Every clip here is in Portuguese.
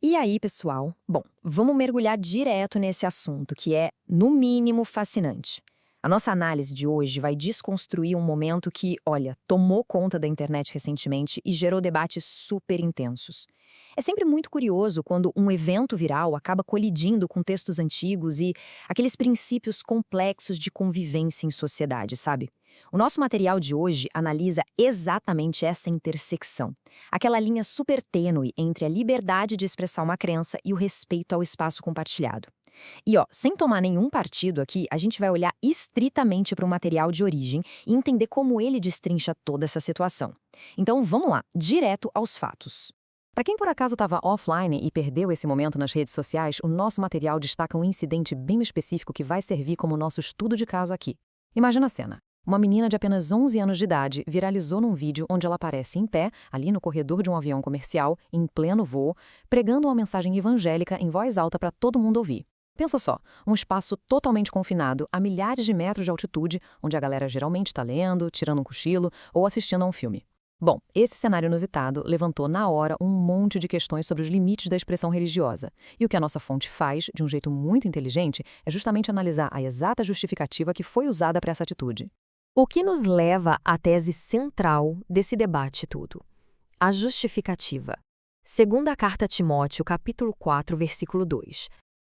E aí, pessoal? Bom, vamos mergulhar direto nesse assunto, que é, no mínimo, fascinante. A nossa análise de hoje vai desconstruir um momento que, olha, tomou conta da internet recentemente e gerou debates super intensos. É sempre muito curioso quando um evento viral acaba colidindo com textos antigos e aqueles princípios complexos de convivência em sociedade, sabe? O nosso material de hoje analisa exatamente essa intersecção, aquela linha super tênue entre a liberdade de expressar uma crença e o respeito ao espaço compartilhado. E ó, sem tomar nenhum partido aqui, a gente vai olhar estritamente para o material de origem e entender como ele destrincha toda essa situação. Então vamos lá, direto aos fatos. Para quem por acaso estava offline e perdeu esse momento nas redes sociais, o nosso material destaca um incidente bem específico que vai servir como nosso estudo de caso aqui. Imagina a cena. Uma menina de apenas 11 anos de idade viralizou num vídeo onde ela aparece em pé, ali no corredor de um avião comercial, em pleno voo, pregando uma mensagem evangélica em voz alta para todo mundo ouvir. Pensa só, um espaço totalmente confinado, a milhares de metros de altitude, onde a galera geralmente está lendo, tirando um cochilo ou assistindo a um filme. Bom, esse cenário inusitado levantou na hora um monte de questões sobre os limites da expressão religiosa. E o que a nossa fonte faz, de um jeito muito inteligente, é justamente analisar a exata justificativa que foi usada para essa atitude. O que nos leva à tese central desse debate todo? A justificativa. Segundo a carta a Timóteo, capítulo 4, versículo 2.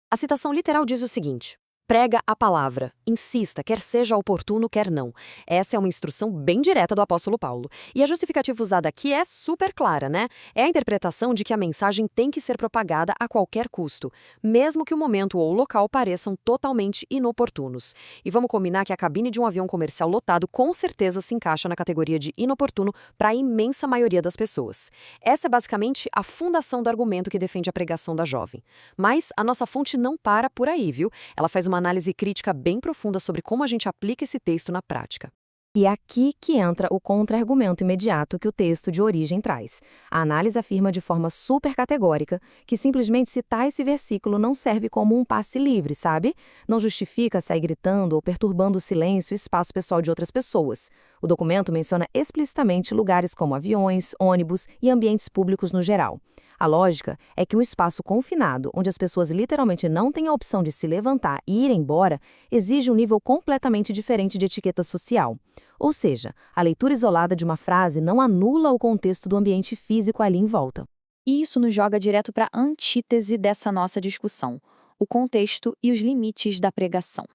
A citação literal diz o seguinte: prega a palavra, insista, quer seja oportuno, quer não. Essa é uma instrução bem direta do apóstolo Paulo. E a justificativa usada aqui é super clara, né? É a interpretação de que a mensagem tem que ser propagada a qualquer custo, mesmo que o momento ou o local pareçam totalmente inoportunos. E vamos combinar que a cabine de um avião comercial lotado com certeza se encaixa na categoria de inoportuno para a imensa maioria das pessoas. Essa é basicamente a fundação do argumento que defende a pregação da jovem. Mas a nossa fonte não para por aí, viu? Ela faz uma análise crítica bem profunda sobre como a gente aplica esse texto na prática. E é aqui que entra o contra-argumento imediato que o texto de origem traz. A análise afirma de forma super categórica que simplesmente citar esse versículo não serve como um passe livre, sabe? Não justifica sair gritando ou perturbando o silêncio e espaço pessoal de outras pessoas. O documento menciona explicitamente lugares como aviões, ônibus e ambientes públicos no geral. A lógica é que um espaço confinado, onde as pessoas literalmente não têm a opção de se levantar e ir embora, exige um nível completamente diferente de etiqueta social. Ou seja, a leitura isolada de uma frase não anula o contexto do ambiente físico ali em volta. E isso nos joga direto para a antítese dessa nossa discussão, o contexto e os limites da pregação.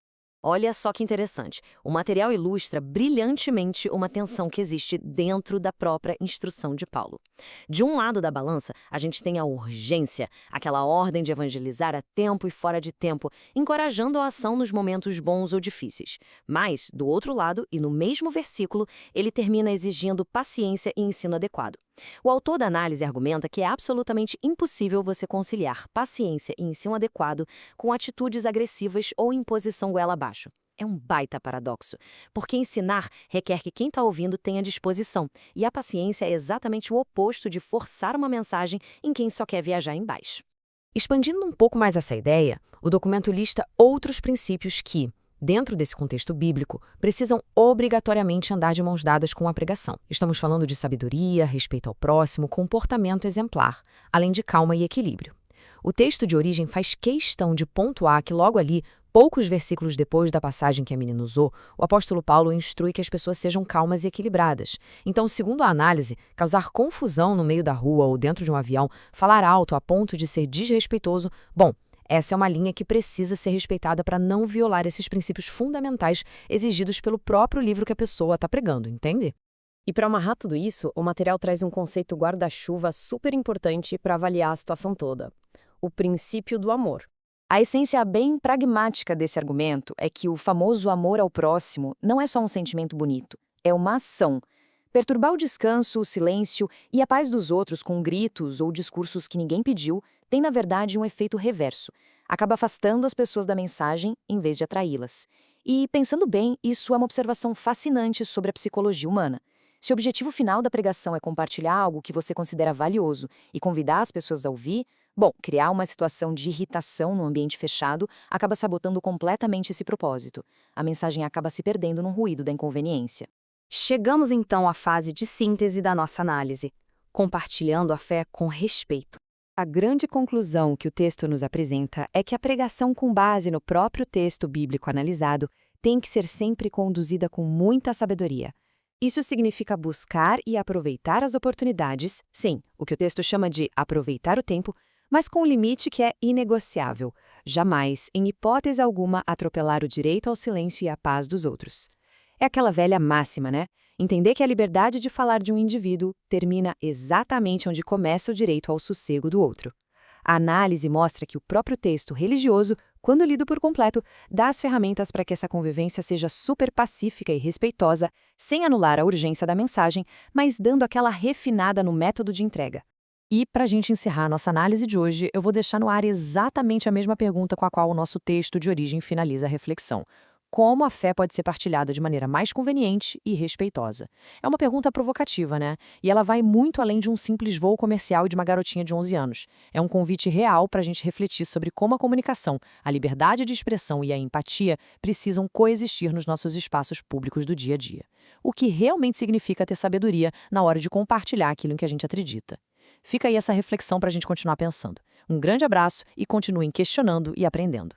Olha só que interessante. O material ilustra brilhantemente uma tensão que existe dentro da própria instrução de Paulo. De um lado da balança, a gente tem a urgência, aquela ordem de evangelizar a tempo e fora de tempo, encorajando a ação nos momentos bons ou difíceis. Mas, do outro lado, e no mesmo versículo, ele termina exigindo paciência e ensino adequado. O autor da análise argumenta que é absolutamente impossível você conciliar paciência e ensino adequado com atitudes agressivas ou imposição goela abaixo. É um baita paradoxo, porque ensinar requer que quem está ouvindo tenha disposição, e a paciência é exatamente o oposto de forçar uma mensagem em quem só quer viajar em baixo. Expandindo um pouco mais essa ideia, o documento lista outros princípios que, dentro desse contexto bíblico, precisam obrigatoriamente andar de mãos dadas com a pregação. Estamos falando de sabedoria, respeito ao próximo, comportamento exemplar, além de calma e equilíbrio. O texto de origem faz questão de pontuar que logo ali, poucos versículos depois da passagem que a menina usou, o apóstolo Paulo instrui que as pessoas sejam calmas e equilibradas. Então, segundo a análise, causar confusão no meio da rua ou dentro de um avião, falar alto a ponto de ser desrespeitoso, bom, essa é uma linha que precisa ser respeitada para não violar esses princípios fundamentais exigidos pelo próprio livro que a pessoa está pregando, entende? E para amarrar tudo isso, o material traz um conceito guarda-chuva super importante para avaliar a situação toda: o princípio do amor. A essência bem pragmática desse argumento é que o famoso amor ao próximo não é só um sentimento bonito, é uma ação. Perturbar o descanso, o silêncio e a paz dos outros com gritos ou discursos que ninguém pediu tem, na verdade, um efeito reverso. Acaba afastando as pessoas da mensagem em vez de atraí-las. E, pensando bem, isso é uma observação fascinante sobre a psicologia humana. Se o objetivo final da pregação é compartilhar algo que você considera valioso e convidar as pessoas a ouvir, bom, criar uma situação de irritação no ambiente fechado acaba sabotando completamente esse propósito. A mensagem acaba se perdendo no ruído da inconveniência. Chegamos então à fase de síntese da nossa análise, compartilhando a fé com respeito. A grande conclusão que o texto nos apresenta é que a pregação com base no próprio texto bíblico analisado tem que ser sempre conduzida com muita sabedoria. Isso significa buscar e aproveitar as oportunidades, sim, o que o texto chama de aproveitar o tempo, mas com um limite que é inegociável. Jamais, em hipótese alguma, atropelar o direito ao silêncio e à paz dos outros. É aquela velha máxima, né? Entender que a liberdade de falar de um indivíduo termina exatamente onde começa o direito ao sossego do outro. A análise mostra que o próprio texto religioso, quando lido por completo, dá as ferramentas para que essa convivência seja super pacífica e respeitosa, sem anular a urgência da mensagem, mas dando aquela refinada no método de entrega. E, para a gente encerrar a nossa análise de hoje, eu vou deixar no ar exatamente a mesma pergunta com a qual o nosso texto de origem finaliza a reflexão. Como a fé pode ser partilhada de maneira mais conveniente e respeitosa? É uma pergunta provocativa, né? E ela vai muito além de um simples voo comercial de uma garotinha de 11 anos. É um convite real para a gente refletir sobre como a comunicação, a liberdade de expressão e a empatia precisam coexistir nos nossos espaços públicos do dia a dia. O que realmente significa ter sabedoria na hora de compartilhar aquilo em que a gente acredita. Fica aí essa reflexão para a gente continuar pensando. Um grande abraço e continuem questionando e aprendendo.